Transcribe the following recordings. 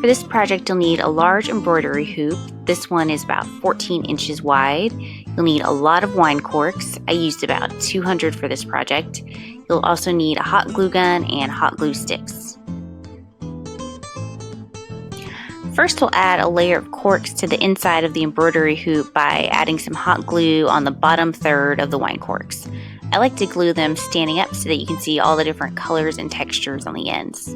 For this project, you'll need a large embroidery hoop. This one is about 14 inches wide. You'll need a lot of wine corks. I used about 200 for this project. You'll also need a hot glue gun and hot glue sticks. First, we'll add a layer of corks to the inside of the embroidery hoop by adding some hot glue on the bottom third of the wine corks. I like to glue them standing up so that you can see all the different colors and textures on the ends.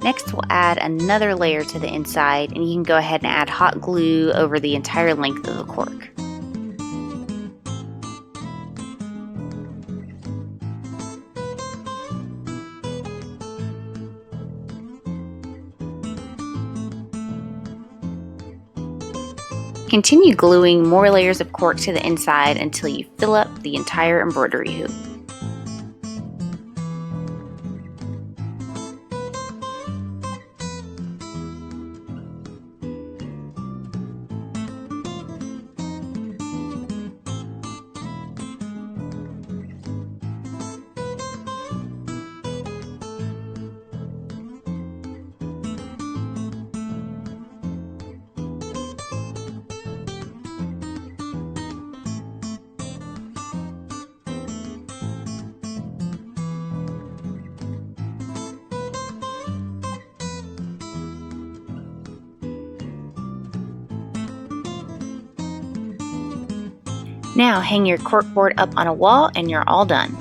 Next, we'll add another layer to the inside, and you can go ahead and add hot glue over the entire length of the cork. Continue gluing more layers of cork to the inside until you fill up the entire embroidery hoop. Now hang your corkboard up on a wall and you're all done.